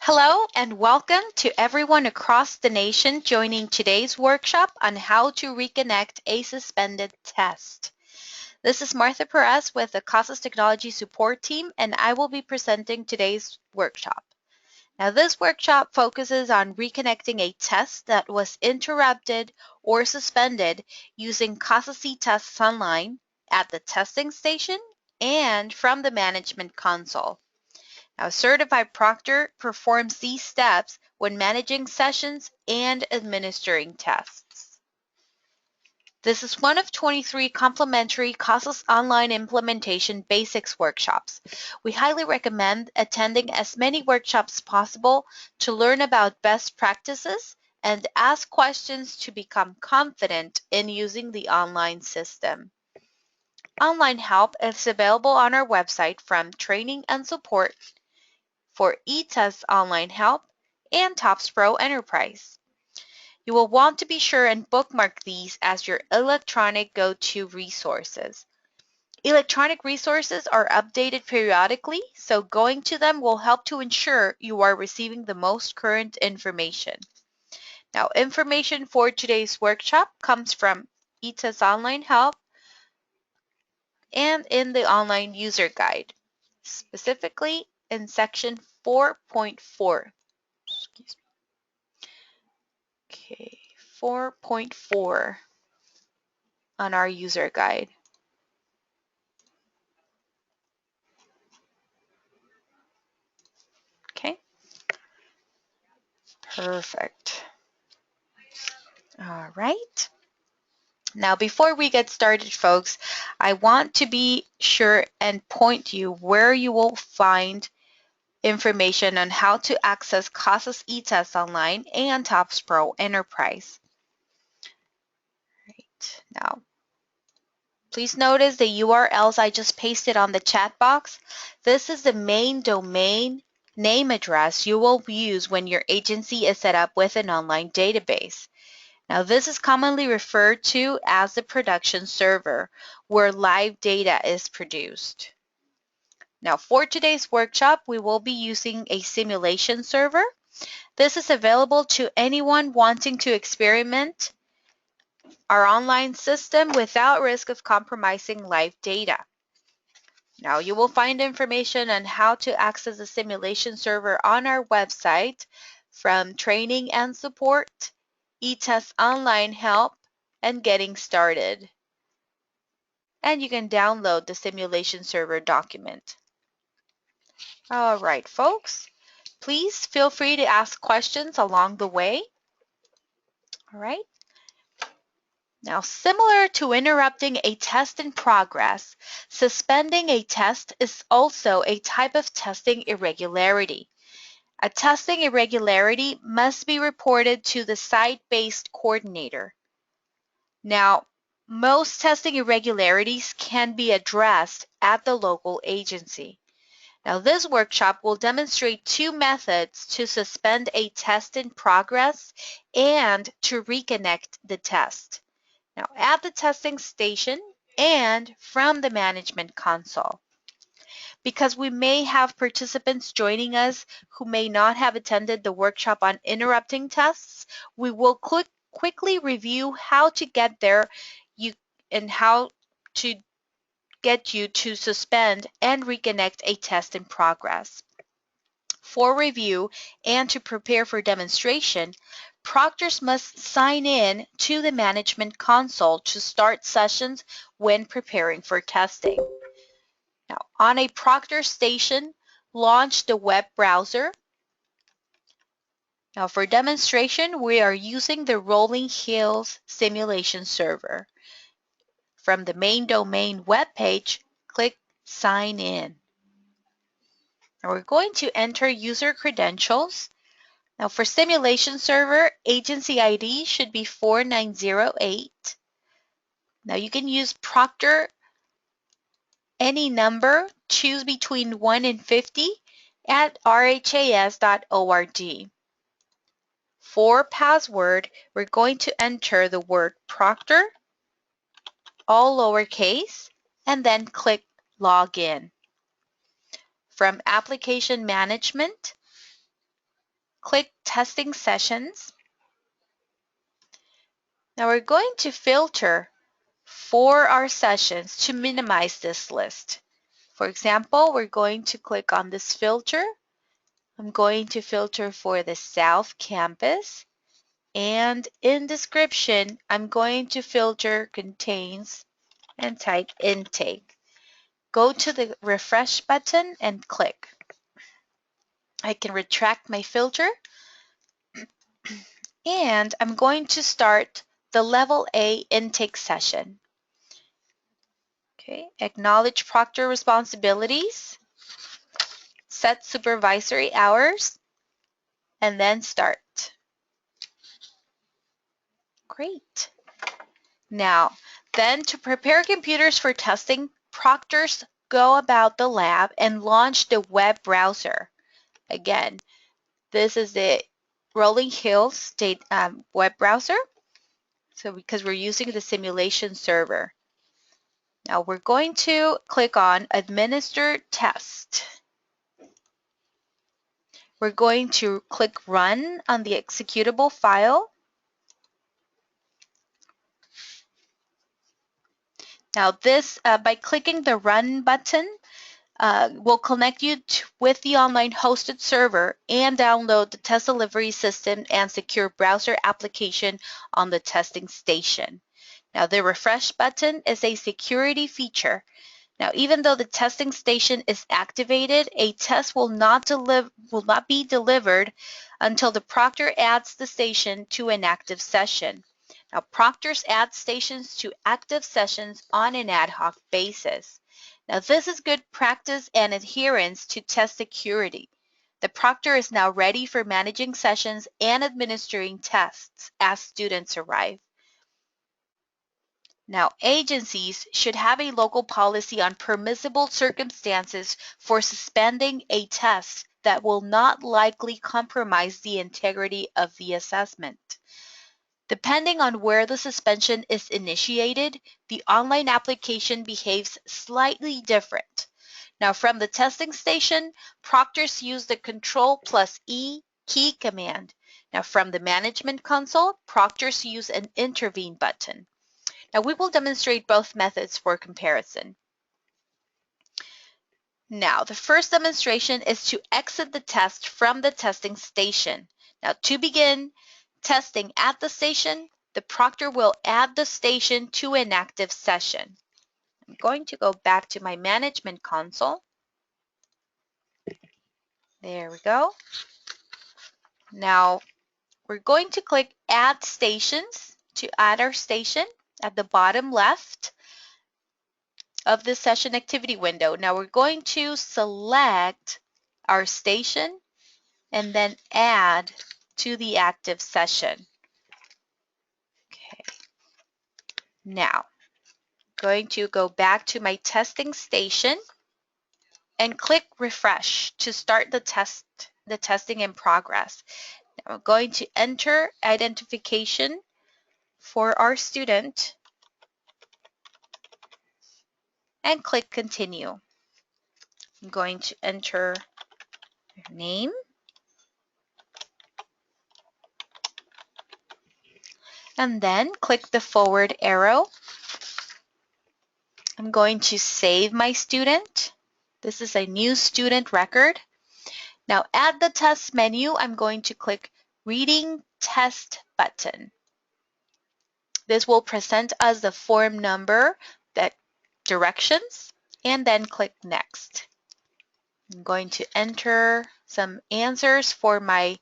Hello and welcome to everyone across the nation joining today's workshop on how to reconnect a suspended test. This is Martha Perez with the CASAS Technology Support Team, and I will be presenting today's workshop. Now, this workshop focuses on reconnecting a test that was interrupted or suspended using CASAS tests online, at the testing station, and from the management console. Now, a certified proctor performs these steps when managing sessions and administering tests. This is one of 23 complimentary CASAS online implementation basics workshops. We highly recommend attending as many workshops as possible to learn about best practices and ask questions to become confident in using the online system. Online help is available on our website from training and support for eTest Online Help and TOPS Pro Enterprise. You will want to be sure and bookmark these as your electronic go-to resources. Electronic resources are updated periodically, so going to them will help to ensure you are receiving the most current information. Now, information for today's workshop comes from eTest Online Help and in the online user guide, specifically in section 4.4. Excuse me. Okay, 4.4 on our user guide. Okay, perfect. All right. Now, before we get started, folks, I want to be sure and point you where you will find information on how to access CASAS eTest Online and TOPS Pro Enterprise. Right. Now, please notice the URLs I just pasted on the chat box. This is the main domain name address you will use when your agency is set up with an online database. Now, this is commonly referred to as the production server, where live data is produced. Now, for today's workshop, we will be using a simulation server. This is available to anyone wanting to experiment our online system without risk of compromising live data. Now, you will find information on how to access the simulation server on our website from training and support, eTest Online Help, and getting started. And you can download the simulation server document. All right, folks, please feel free to ask questions along the way. All right. Now, similar to interrupting a test in progress, suspending a test is also a type of testing irregularity. A testing irregularity must be reported to the site-based coordinator. Now, most testing irregularities can be addressed at the local agency. Now, this workshop will demonstrate two methods to suspend a test in progress and to reconnect the test. Now, at the testing station and from the management console. Because we may have participants joining us who may not have attended the workshop on interrupting tests, we will quickly review how to get there and how to get you to suspend and reconnect a test in progress. For review and to prepare for demonstration, proctors must sign in to the management console to start sessions when preparing for testing. Now, on a proctor station, launch the web browser. Now, for demonstration, we are using the Rolling Hills simulation server. From the main domain web page, click Sign In. Now, we're going to enter user credentials. Now, for simulation server, agency ID should be 4908. Now, you can use Proctor any number, choose between 1 and 50 at rhas.org. For password, we're going to enter the word Proctor, all lowercase, and then click Login. From Application Management, click Testing Sessions. Now we're going to filter for our sessions to minimize this list. For example, we're going to click on this filter. I'm going to filter for the South Campus. And in description, I'm going to filter contains and type intake. Go to the refresh button and click. I can retract my filter. And I'm going to start the Level A intake session. Okay, acknowledge proctor responsibilities, set supervisory hours, and then start. Great. Now, then to prepare computers for testing, proctors go about the lab and launch the web browser. Again, this is the Rolling Hills web browser. So because we're using the simulation server. Now we're going to click on Administer Test. We're going to click Run on the executable file. Now this, by clicking the Run button, will connect you with the online hosted server and download the test delivery system and secure browser application on the testing station. Now the refresh button is a security feature. Now even though the testing station is activated, a test will not be delivered until the proctor adds the station to an active session. Now proctors add stations to active sessions on an ad hoc basis. Now this is good practice and adherence to test security. The proctor is now ready for managing sessions and administering tests as students arrive. Now, agencies should have a local policy on permissible circumstances for suspending a test that will not likely compromise the integrity of the assessment. Depending on where the suspension is initiated, the online application behaves slightly different. Now, from the testing station, proctors use the Control+E key command. Now, from the management console, proctors use an intervene button. Now we will demonstrate both methods for comparison. Now the first demonstration is to exit the test from the testing station. Now to begin testing at the station, the proctor will add the station to an active session. I'm going to go back to my management console. There we go. Now we're going to click Add Stations to add our station at the bottom left of the session activity window. Now we're going to select our station and then add to the active session. Okay. Now, going to go back to my testing station and click refresh to start the testing in progress. Now I'm going to enter identification for our student and click continue. I'm going to enter their name and then click the forward arrow. I'm going to save my student. This is a new student record. Now at the test menu, I'm going to click Reading Test button. This will present us the form number, the directions, and then click Next. I'm going to enter some answers for my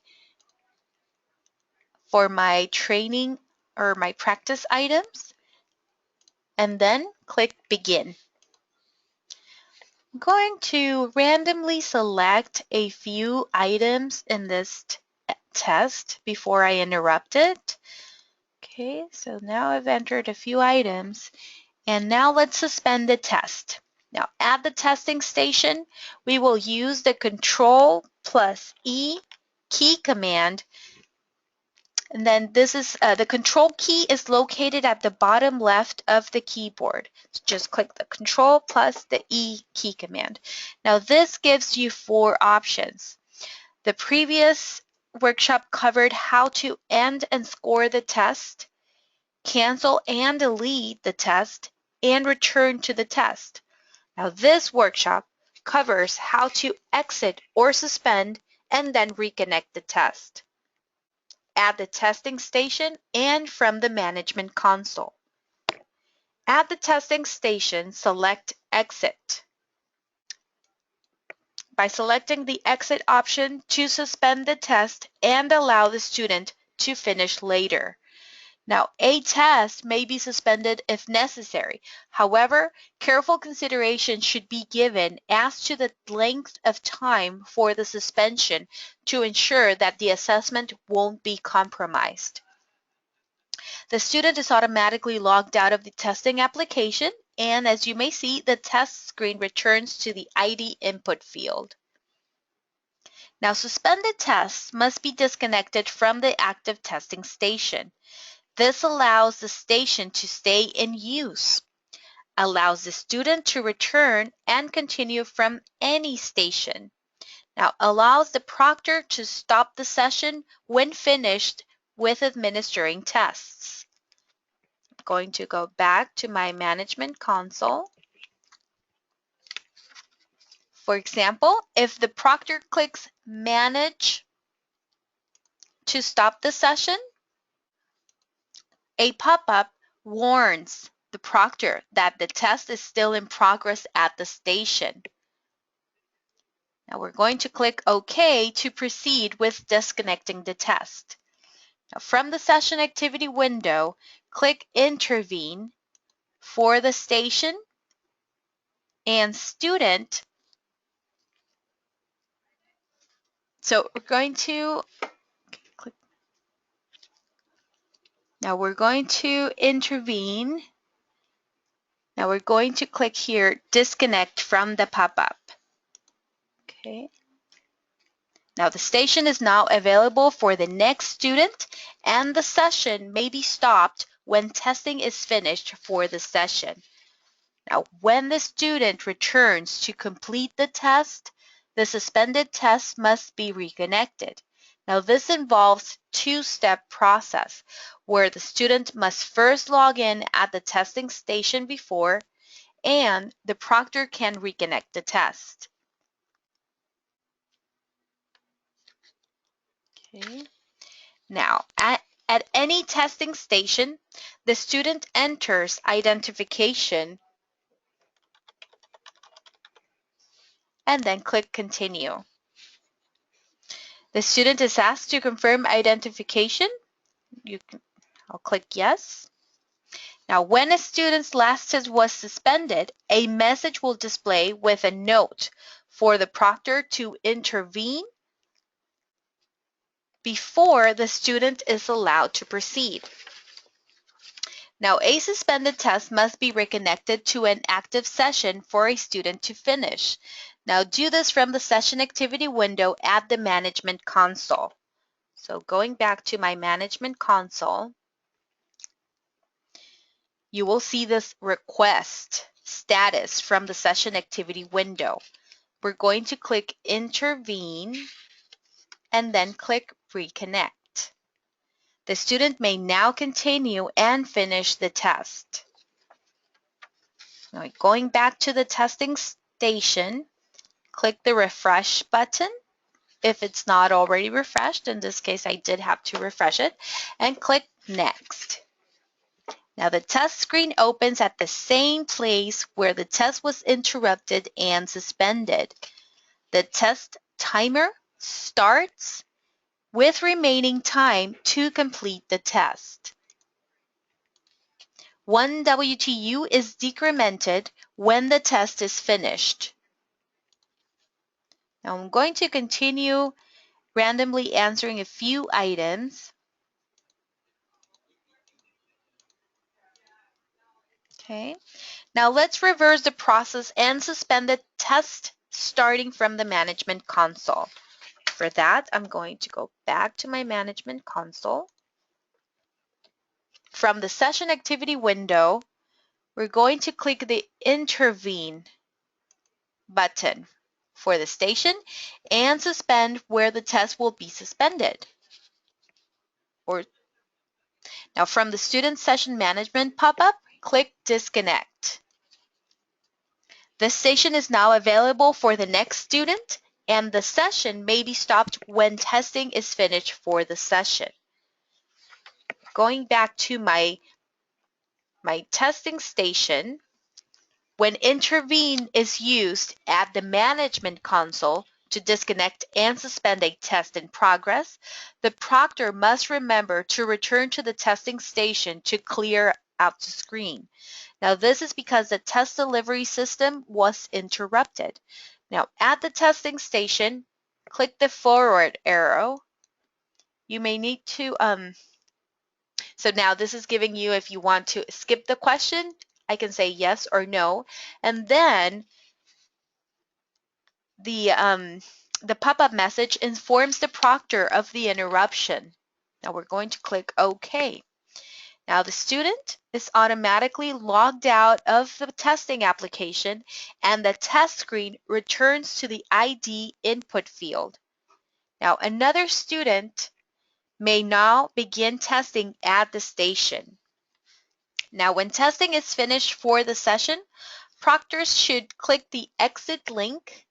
training or my practice items, and then click Begin. I'm going to randomly select a few items in this test before I interrupt it. Okay, so now I've entered a few items, and now let's suspend the test. Now at the testing station, we will use the Control+E key command. And then this is the control key is located at the bottom left of the keyboard. So just click the Control plus the E key command. Now this gives you 4 options. The previous workshop covered how to end and score the test, cancel and delete the test, and return to the test. Now this workshop covers how to exit or suspend and then reconnect the test at the testing station and from the management console. At the testing station, select Exit. By selecting the Exit option to suspend the test and allow the student to finish later. Now, a test may be suspended if necessary. However, careful consideration should be given as to the length of time for the suspension to ensure that the assessment won't be compromised. The student is automatically logged out of the testing application, and as you may see, the test screen returns to the ID input field. Now, suspended tests must be disconnected from the active testing station. This allows the station to stay in use, allows the student to return and continue from any station. Now, allows the proctor to stop the session when finished with administering tests. I'm going to go back to my management console. For example, if the proctor clicks Manage to stop the session, a pop-up warns the proctor that the test is still in progress at the station. Now we're going to click OK to proceed with disconnecting the test. Now from the session activity window, click Intervene for the station and student. So we're going to click. Now we're going to intervene. Now we're going to click here, Disconnect from the pop-up. Okay. Now the station is now available for the next student, and the session may be stopped when testing is finished for the session. Now when the student returns to complete the test, the suspended test must be reconnected. Now this involves two-step process where the student must first log in at the testing station before, and the proctor can reconnect the test. Okay. Now, at any testing station, the student enters identification and then click Continue. The student is asked to confirm identification. I'll click Yes. Now, when a student's last test was suspended, a message will display with a note for the proctor to intervene before the student is allowed to proceed. Now, a suspended test must be reconnected to an active session for a student to finish. Now, do this from the session activity window at the management console. So going back to my management console, you will see this request status from the session activity window. We're going to click Intervene and then click Reconnect. The student may now continue and finish the test. Now, going back to the testing station, click the Refresh button. If it's not already refreshed, in this case I did have to refresh it, and click Next. Now the test screen opens at the same place where the test was interrupted and suspended. The test timer starts with remaining time to complete the test. 1 WTU is decremented when the test is finished. Now I'm going to continue randomly answering a few items. Okay. Now let's reverse the process and suspend the test starting from the management console. For that, I'm going to go back to my management console. From the session activity window, we're going to click the Intervene button for the station and suspend where the test will be suspended. Now from the Student Session Management pop-up, click Disconnect. The station is now available for the next student, and the session may be stopped when testing is finished for the session. Going back to my testing station, when intervene is used at the management console to disconnect and suspend a test in progress, the proctor must remember to return to the testing station to clear out the screen. Now, this is because the test delivery system was interrupted. Now, at the testing station, click the forward arrow. You may need to, so now this is giving you, if you want to skip the question, I can say yes or no. And then the pop-up message informs the proctor of the interruption. Now we're going to click OK. Now the student is automatically logged out of the testing application and the test screen returns to the ID input field. Now another student may now begin testing at the station. Now when testing is finished for the session, proctors should click the exit link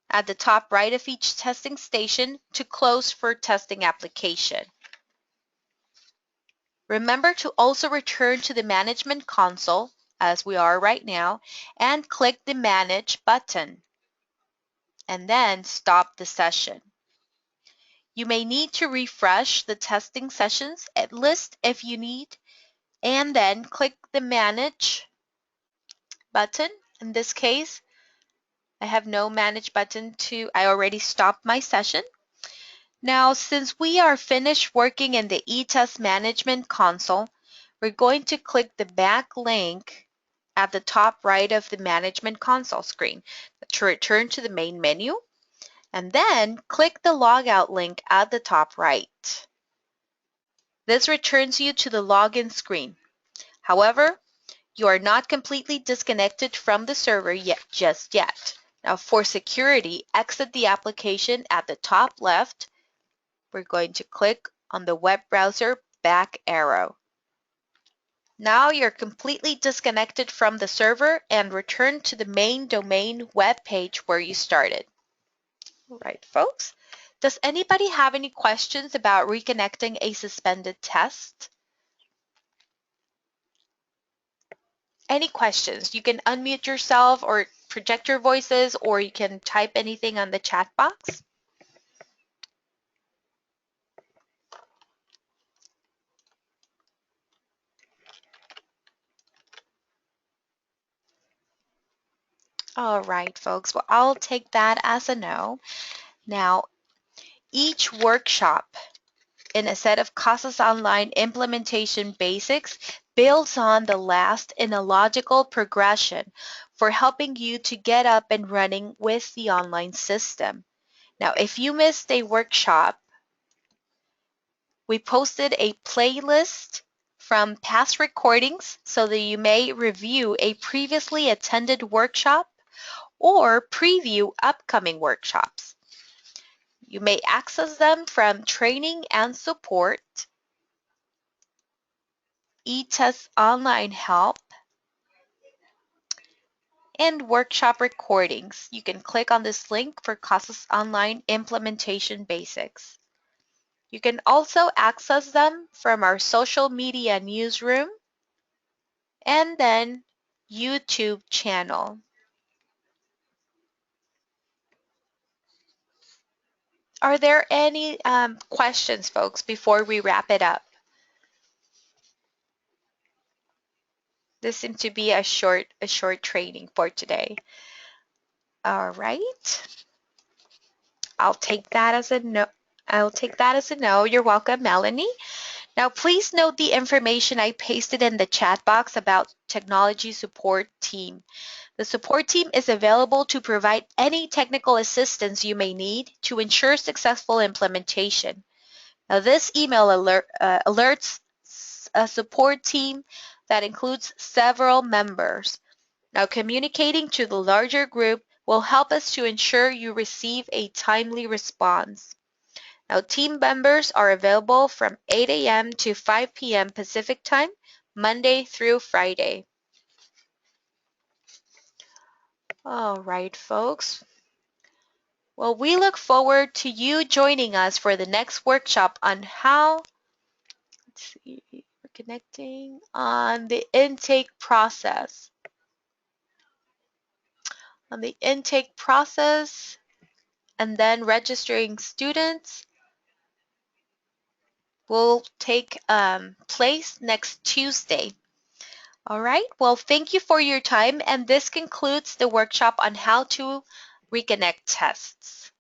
at the top right of each testing station to close for testing application. Remember to also return to the management console, as we are right now, and click the Manage button, and then stop the session. You may need to refresh the testing sessions list if you need, and then click the Manage button. In this case, I have no Manage button I already stopped my session. Now, since we are finished working in the eTest Management console, we're going to click the back link at the top right of the Management console screen to return to the main menu, and then click the Logout link at the top right. This returns you to the login screen. However, you are not completely disconnected from the server just yet. Now, for security, exit the application at the top left. We're going to click on the web browser back arrow. Now you're completely disconnected from the server and return to the main domain web page where you started. All right, folks. Does anybody have any questions about reconnecting a suspended test? Any questions? You can unmute yourself or project your voices, or you can type anything on the chat box. All right, folks. Well, I'll take that as a no. Now, each workshop in a set of CASAS Online implementation basics builds on the last in a logical progression for helping you to get up and running with the online system. Now, if you missed a workshop, we posted a playlist from past recordings so that you may review a previously attended workshop or preview upcoming workshops. You may access them from Training and Support, eTest Online Help, and Workshop Recordings. You can click on this link for CASAS Online Implementation Basics. You can also access them from our social media newsroom and then YouTube channel. Are there any questions, folks, before we wrap it up? This seemed to be a short training for today. All right. I'll take that as a no. You're welcome, Melanie. Now, please note the information I pasted in the chat box about technology support team. The support team is available to provide any technical assistance you may need to ensure successful implementation. Now, this email alerts a support team that includes several members. Now, communicating to the larger group will help us to ensure you receive a timely response. Now, team members are available from 8 a.m. to 5 p.m. Pacific Time, Monday through Friday. All right, folks. Well, we look forward to you joining us for the next workshop on how, let's see, we're connecting on the intake process. On the intake process, and then registering students will take place next Tuesday. All right. Well, thank you for your time, and this concludes the workshop on how to reconnect tests.